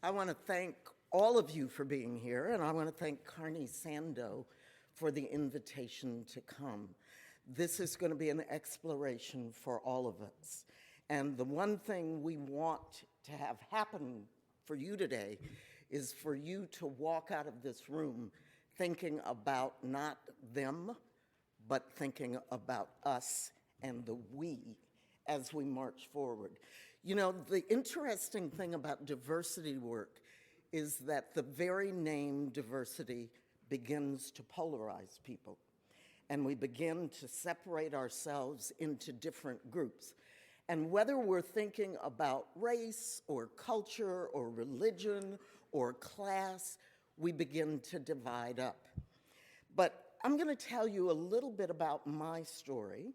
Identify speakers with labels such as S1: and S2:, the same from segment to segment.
S1: I want to thank all of you for being here, and I want to thank Carney Sandoe for the invitation to come. This is going to be an exploration for all of us. And the one thing we want to have happen for you today is for you to walk out of this room thinking about not them, but thinking about us and the we as we march forward. You know, the interesting thing about diversity work is that the very name diversity begins to polarize people. And we begin to separate ourselves into different groups. And whether we're thinking about race or culture or religion or class, we begin to divide up. But I'm going to tell you a little bit about my story,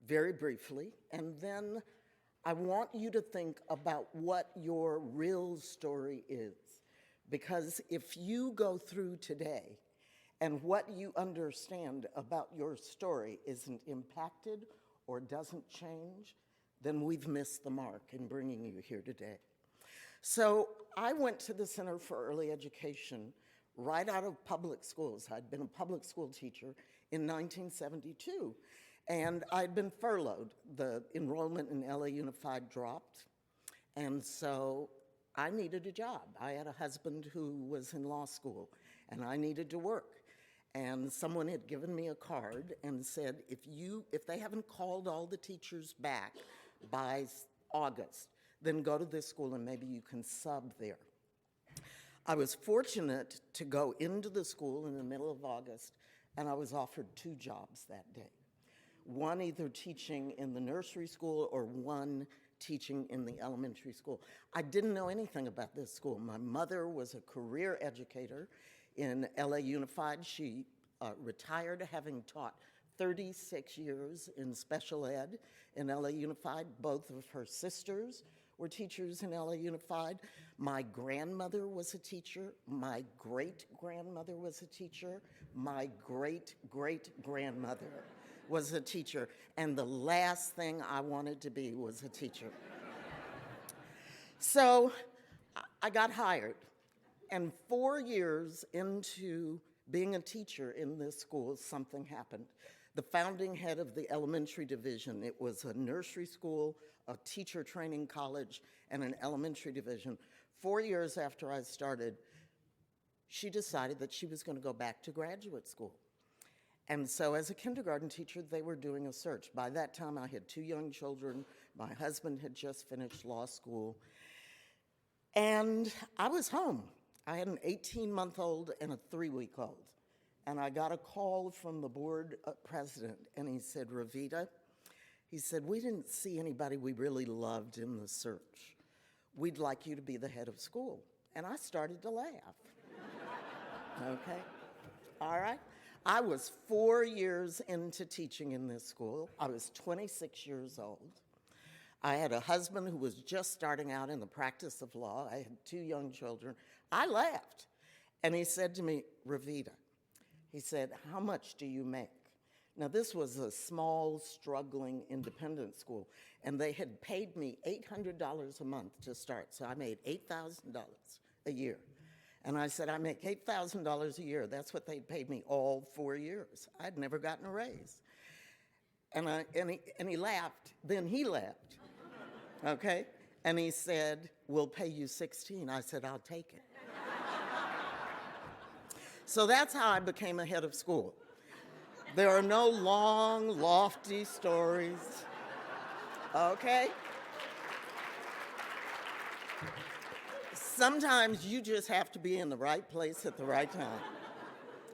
S1: very briefly, and then I want you to think about what your real story is. Because if you go through today and what you understand about your story isn't impacted or doesn't change, then we've missed the mark in bringing you here today. So I went to the Center for Early Education right out of public schools. I'd been a public school teacher in 1972, and I'd been furloughed. The enrollment in LA Unified dropped, and so I needed a job. I had a husband who was in law school, and I needed to work. And someone had given me a card and said, if they haven't called all the teachers back by August, then go to this school and maybe you can sub there. I was fortunate to go into the school in the middle of August, and I was offered 2 jobs that day. One either teaching in the nursery school or one teaching in the elementary school. I didn't know anything about this school. My mother was a career educator in LA Unified. She retired having taught 36 years in special ed in LA Unified. Both of her sisters were teachers in LA Unified. My grandmother was a teacher. My great-grandmother was a teacher. My great-great-grandmother was a teacher. And the last thing I wanted to be was a teacher. So I got hired. And 4 years into being a teacher in this school, something happened. The founding head of the elementary division, it was a nursery school, a teacher training college, and an elementary division. 4 years after I started, she decided that she was going to go back to graduate school. And so as a kindergarten teacher, they were doing a search. By that time, I had 2 young children. My husband had just finished law school. And I was home. I had an 18-month-old and a 3-week-old. And I got a call from the board president, and he said, Reveta, he said, we didn't see anybody we really loved in the search. We'd like you to be the head of school. And I started to laugh. Okay, all right. I was 4 years into teaching in this school. I was 26 years old. I had a husband who was just starting out in the practice of law. I had 2 young children. I laughed. And he said to me, Reveta, he said, how much do you make? Now, this was a small, struggling independent school, and they had paid me $800 a month to start, so I made $8,000 a year. And I said, I make $8,000 a year. That's what they paid me all 4 years. I'd never gotten a raise. And he laughed. Then he laughed, okay? And he said, we'll pay you 16. I said, I'll take it. So that's how I became a head of school. There are no long, lofty stories, okay? Sometimes you just have to be in the right place at the right time,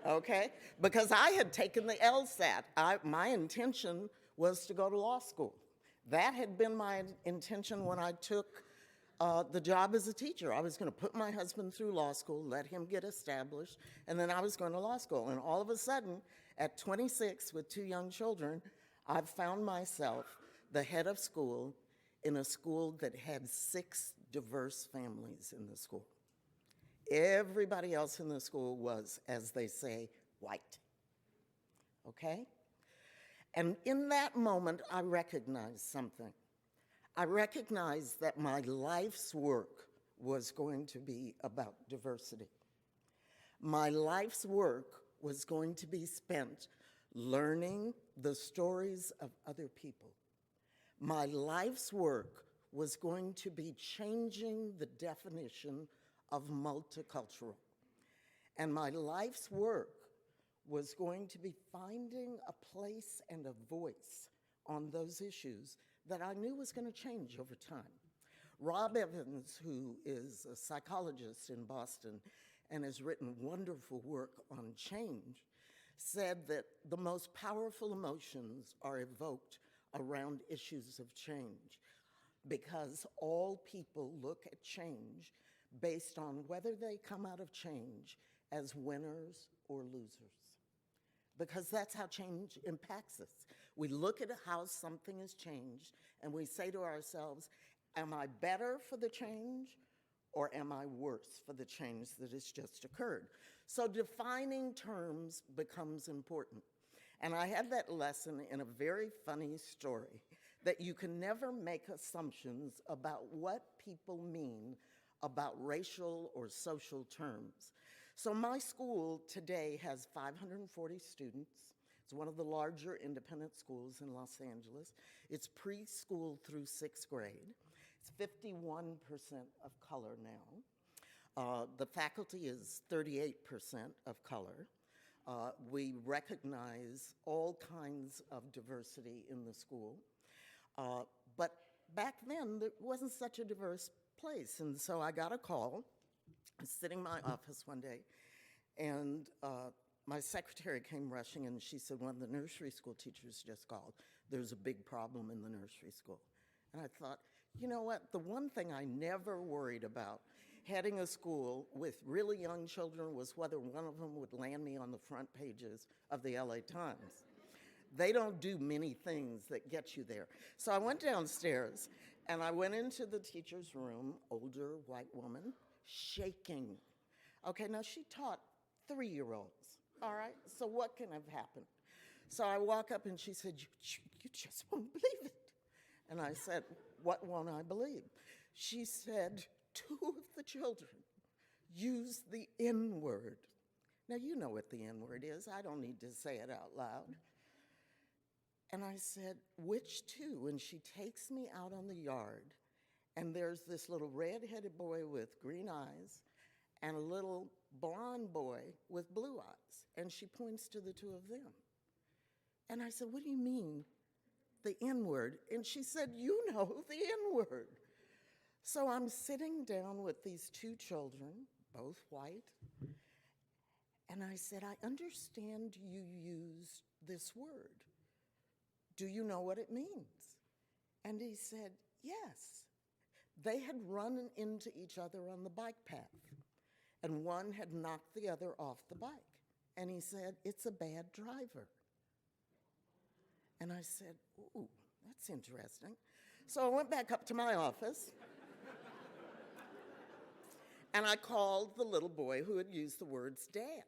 S1: okay? Because I had taken the LSAT. My intention was to go to law school. That had been my intention when I took the job as a teacher. I was going to put my husband through law school, let him get established, and then I was going to law school. And all of a sudden, at 26 with 2 young children, I found myself the head of school in a school that had 6 diverse families in the school. Everybody else in the school was, as they say, white, okay? And in that moment, I recognized something. I recognized that my life's work was going to be about diversity. My life's work was going to be spent learning the stories of other people. My life's work was going to be changing the definition of multicultural. And my life's work was going to be finding a place and a voice on those issues that I knew was going to change over time. Rob Evans, who is a psychologist in Boston and has written wonderful work on change, said that the most powerful emotions are evoked around issues of change because all people look at change based on whether they come out of change as winners or losers. Because that's how change impacts us. We look at how something has changed and we say to ourselves, am I better for the change or am I worse for the change that has just occurred? So defining terms becomes important. And I had that lesson in a very funny story that you can never make assumptions about what people mean about racial or social terms. So my school today has 540 students. It's one of the larger independent schools in Los Angeles. It's preschool through 6th grade. It's 51% of color now. The faculty is 38% of color. We recognize all kinds of diversity in the school. But back then, there wasn't such a diverse place. And so I got a call. I was sitting in my office one day, and my secretary came rushing, and she said, one of the nursery school teachers just called. There's a big problem in the nursery school. And I thought, you know what? The one thing I never worried about heading a school with really young children was whether one of them would land me on the front pages of the LA Times. They don't do many things that get you there. So I went downstairs, and I went into the teacher's room, older white woman, shaking. Okay, now she taught 3-year-olds, all right? So what can have happened? So I walk up, and she said, you just won't believe it. And I said, what won't I believe? She said, 2 of the children used the N-word. Now, you know what the N-word is. I don't need to say it out loud. And I said, which 2? And she takes me out on the yard, and there's this little red-headed boy with green eyes and a little blonde boy with blue eyes. And she points to the 2 of them. And I said, what do you mean, the N-word? And she said, you know the N-word. So I'm sitting down with these 2 children, both white, and I said, I understand you used this word. Do you know what it means? And he said, yes. They had run into each other on the bike path, and one had knocked the other off the bike. And he said, it's a bad driver. And I said, ooh, that's interesting. So I went back up to my office, and I called the little boy who had used the words dad.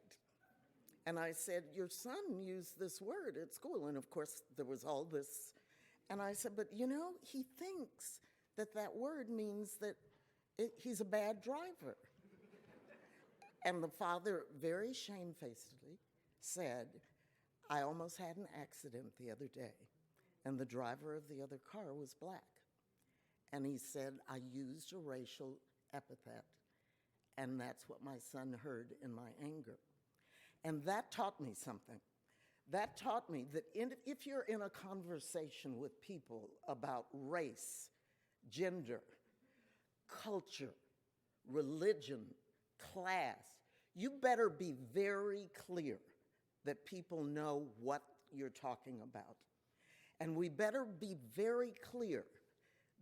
S1: And I said, your son used this word at school. And of course, there was all this. And I said, but you know, he thinks that that word means that he's a bad driver. And the father, very shamefacedly, said, I almost had an accident the other day, and the driver of the other car was black. And he said, I used a racial epithet, and that's what my son heard in my anger. And that taught me something. That taught me that if you're in a conversation with people about race, gender, culture, religion, class, you better be very clear that people know what you're talking about. And we better be very clear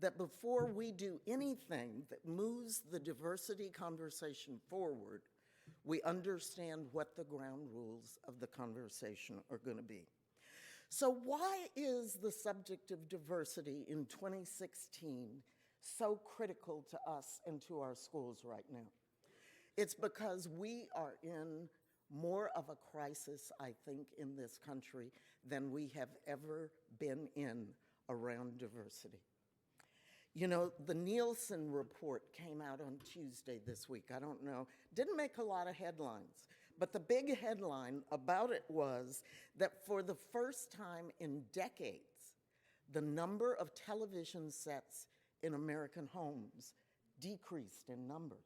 S1: that before we do anything that moves the diversity conversation forward, we understand what the ground rules of the conversation are going to be. So why is the subject of diversity in 2016 so critical to us and to our schools right now? It's because we are in more of a crisis, I think, in this country than we have ever been in around diversity. You know, the Nielsen report came out on Tuesday this week. I don't know, didn't make a lot of headlines, but the big headline about it was that for the first time in decades, the number of television sets in American homes decreased in numbers.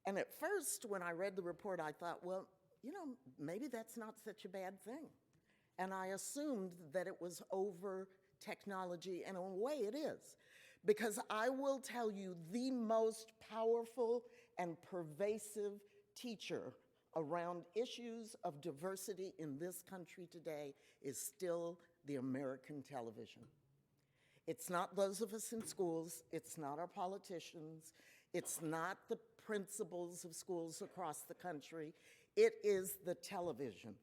S1: And at first, when I read the report, I thought, well, you know, maybe that's not such a bad thing. And I assumed that it was over technology, and in a way it is. Because I will tell you, the most powerful and pervasive teacher around issues of diversity in this country today is still the American television. It's not those of us in schools, it's not our politicians, it's not the principals of schools across the country, it is the television.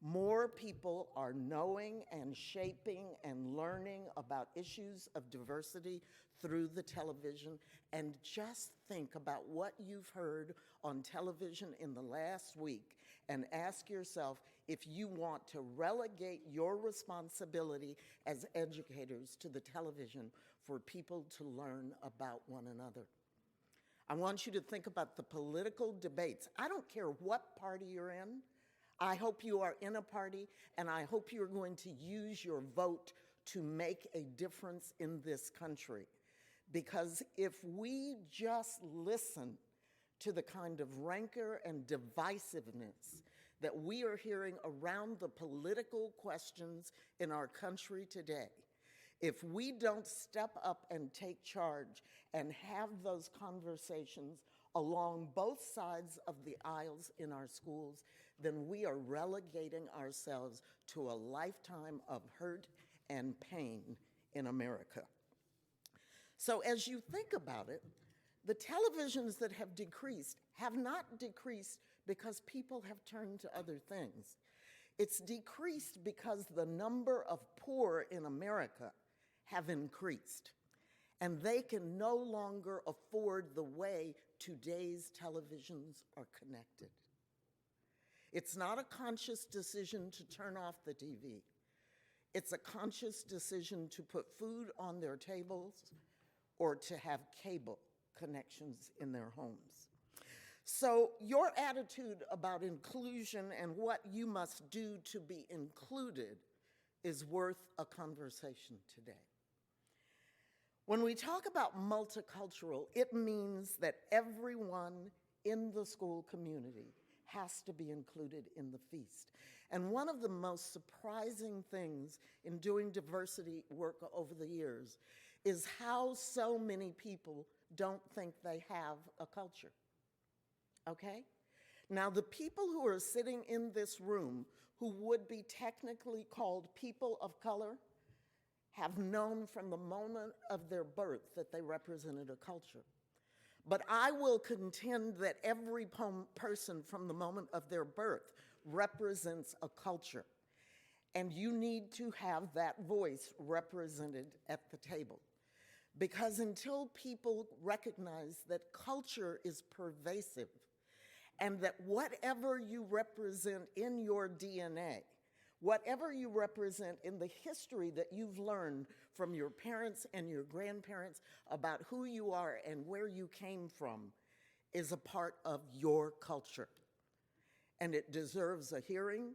S1: More people are knowing and shaping and learning about issues of diversity through the television. And just think about what you've heard on television in the last week and ask yourself if you want to relegate your responsibility as educators to the television for people to learn about one another. I want you to think about the political debates. I don't care what party you're in. I hope you are in a party, and I hope you're going to use your vote to make a difference in this country. Because if we just listen to the kind of rancor and divisiveness that we are hearing around the political questions in our country today, if we don't step up and take charge and have those conversations along both sides of the aisles in our schools, then we are relegating ourselves to a lifetime of hurt and pain in America. So as you think about it, the televisions that have decreased have not decreased because people have turned to other things. It's decreased because the number of poor in America have increased, and they can no longer afford the way today's televisions are connected. It's not a conscious decision to turn off the TV. It's a conscious decision to put food on their tables or to have cable connections in their homes. So your attitude about inclusion and what you must do to be included is worth a conversation today. When we talk about multicultural, it means that everyone in the school community has to be included in the feast. And one of the most surprising things in doing diversity work over the years is how so many people don't think they have a culture, okay? Now, the people who are sitting in this room who would be technically called people of color have known from the moment of their birth that they represented a culture. But I will contend that every person from the moment of their birth represents a culture. And you need to have that voice represented at the table. Because until people recognize that culture is pervasive and that whatever you represent in your DNA, whatever you represent in the history that you've learned from your parents and your grandparents about who you are and where you came from is a part of your culture. And it deserves a hearing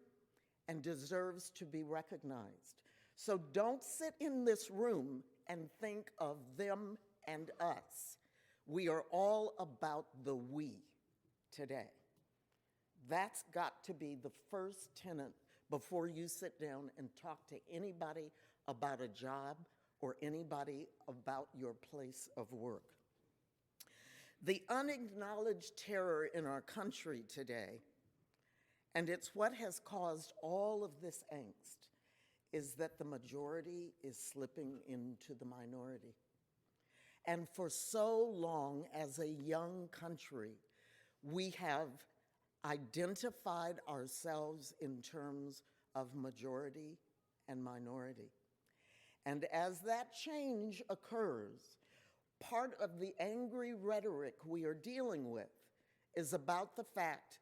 S1: and deserves to be recognized. So don't sit in this room and think of them and us. We are all about the we today. That's got to be the first tenet before you sit down and talk to anybody about a job or anybody about your place of work. The unacknowledged terror in our country today, and it's what has caused all of this angst, is that the majority is slipping into the minority. And for so long as a young country, we have identified ourselves in terms of majority and minority. And as that change occurs, part of the angry rhetoric we are dealing with is about the fact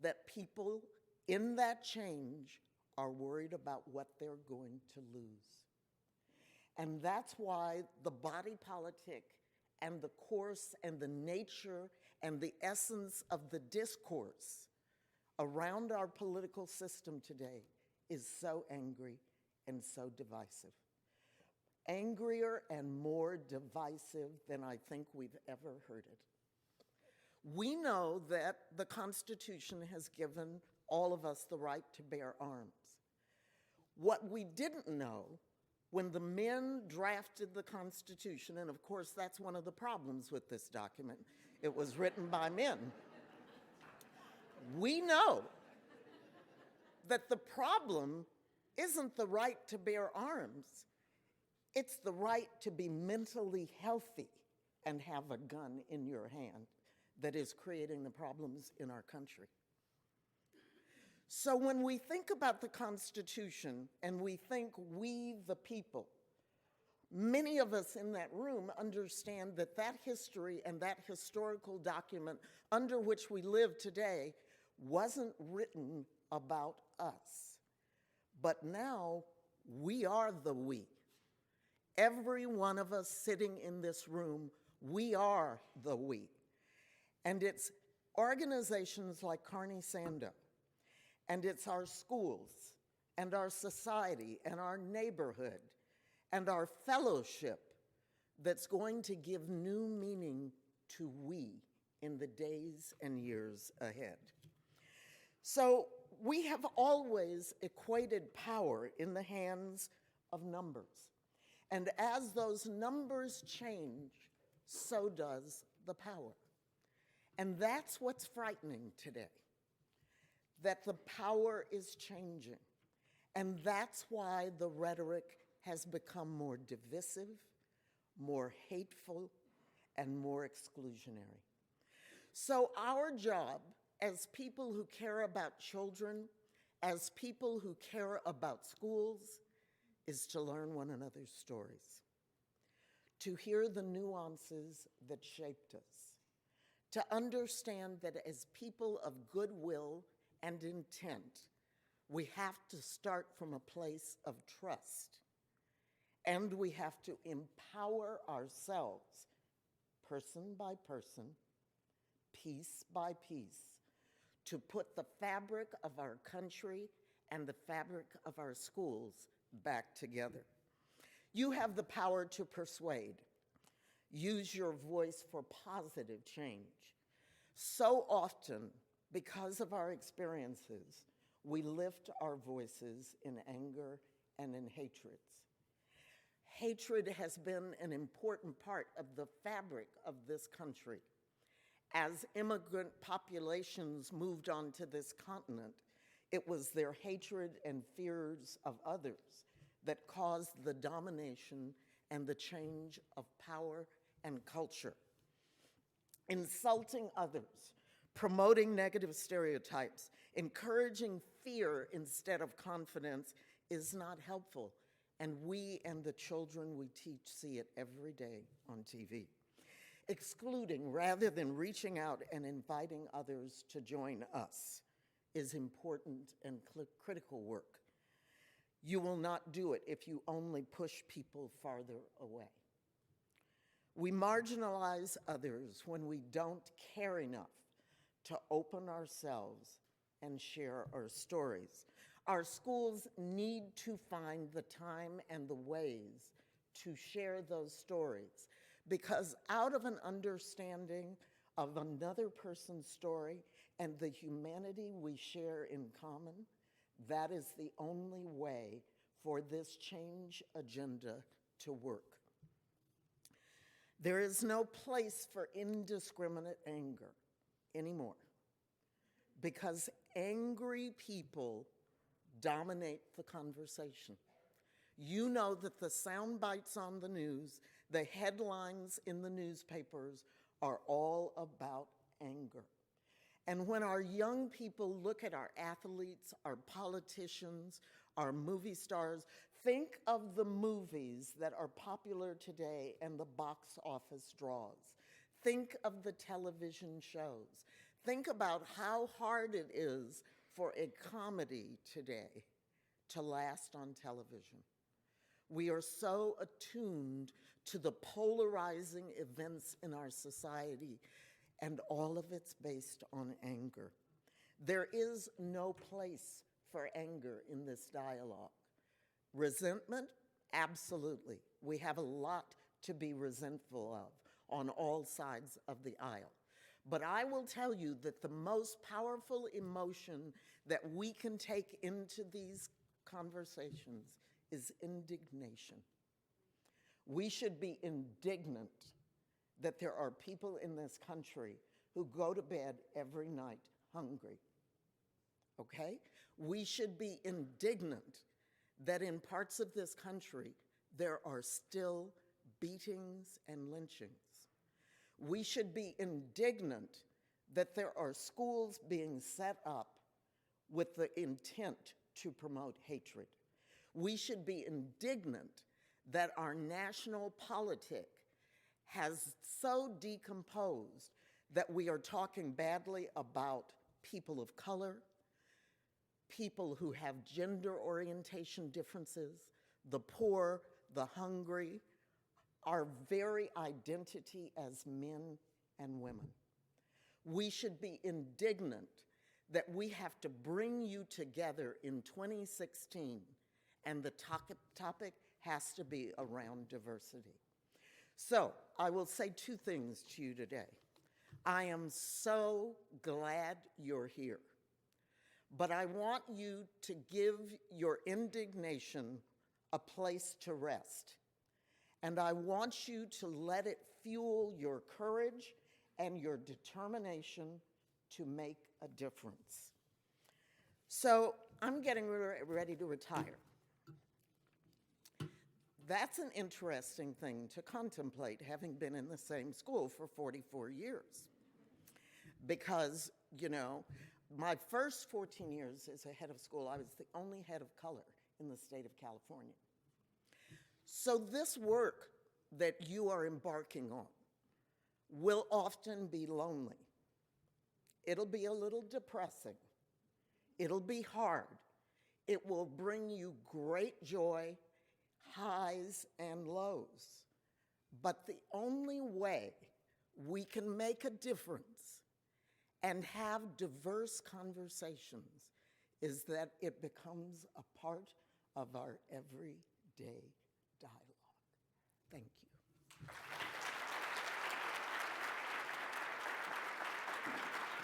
S1: that people in that change are worried about what they're going to lose. And that's why the body politic and the course and the nature and the essence of the discourse around our political system today is so angry and so divisive. Angrier and more divisive than I think we've ever heard it. We know that the Constitution has given all of us the right to bear arms. What we didn't know when the men drafted the Constitution, and of course that's one of the problems with this document, it was written by men. We know that the problem isn't the right to bear arms, it's the right to be mentally healthy and have a gun in your hand that is creating the problems in our country. So when we think about the Constitution and we think we the people, many of us in that room understand that that history and that historical document under which we live today wasn't written about us. But now we are the we. Every one of us sitting in this room, we are the we. And it's organizations like Carney Sandoe, and it's our schools, and our society, and our neighborhood, and our fellowship that's going to give new meaning to we in the days and years ahead. So we have always equated power in the hands of numbers. And as those numbers change, so does the power. And that's what's frightening today, that the power is changing. And that's why the rhetoric has become more divisive, more hateful, and more exclusionary. So our job as people who care about children, as people who care about schools, is to learn one another's stories, to hear the nuances that shaped us, to understand that as people of goodwill and intent, we have to start from a place of trust, and we have to empower ourselves, person by person, piece by piece, to put the fabric of our country and the fabric of our schools back together. You have the power to persuade. Use your voice for positive change. So often, because of our experiences, we lift our voices in anger and in hatreds. Hatred has been an important part of the fabric of this country. As immigrant populations moved onto this continent, it was their hatred and fears of others that caused the domination and the change of power and culture. Insulting others, promoting negative stereotypes, encouraging fear instead of confidence is not helpful. And we and the children we teach see it every day on TV. Excluding rather than reaching out and inviting others to join us is important and critical work. You will not do it if you only push people farther away. We marginalize others when we don't care enough to open ourselves and share our stories. Our schools need to find the time and the ways to share those stories, because out of an understanding of another person's story and the humanity we share in common, that is the only way for this change agenda to work. There is no place for indiscriminate anger anymore, because angry people dominate the conversation. You know that the sound bites on the news, the headlines in the newspapers are all about anger. And when our young people look at our athletes, our politicians, our movie stars, think of the movies that are popular today and the box office draws. Think of the television shows. Think about how hard it is for a comedy today to last on television. We are so attuned to the polarizing events in our society, and all of it's based on anger. There is no place for anger in this dialogue. Resentment, absolutely. We have a lot to be resentful of on all sides of the aisle. But I will tell you that the most powerful emotion that we can take into these conversations is indignation. We should be indignant that there are people in this country who go to bed every night hungry, okay? We should be indignant that in parts of this country there are still beatings and lynchings. We should be indignant that there are schools being set up with the intent to promote hatred. We should be indignant that our national politic has so decomposed that we are talking badly about people of color, people who have gender orientation differences, the poor, the hungry, our very identity as men and women. We should be indignant that we have to bring you together in 2016, and the topic has to be around diversity. So I will say two things to you today. I am so glad you're here, but I want you to give your indignation a place to rest. And I want you to let it fuel your courage and your determination to make a difference. So I'm getting ready to retire. That's an interesting thing to contemplate, having been in the same school for 44 years. Because, you know, my first 14 years as a head of school, I was the only head of color in the state of California. So this work that you are embarking on will often be lonely. It'll be a little depressing. It'll be hard. It will bring you great joy, highs and lows. But the only way we can make a difference and have diverse conversations is that it becomes a part of our everyday dialogue. Thank you.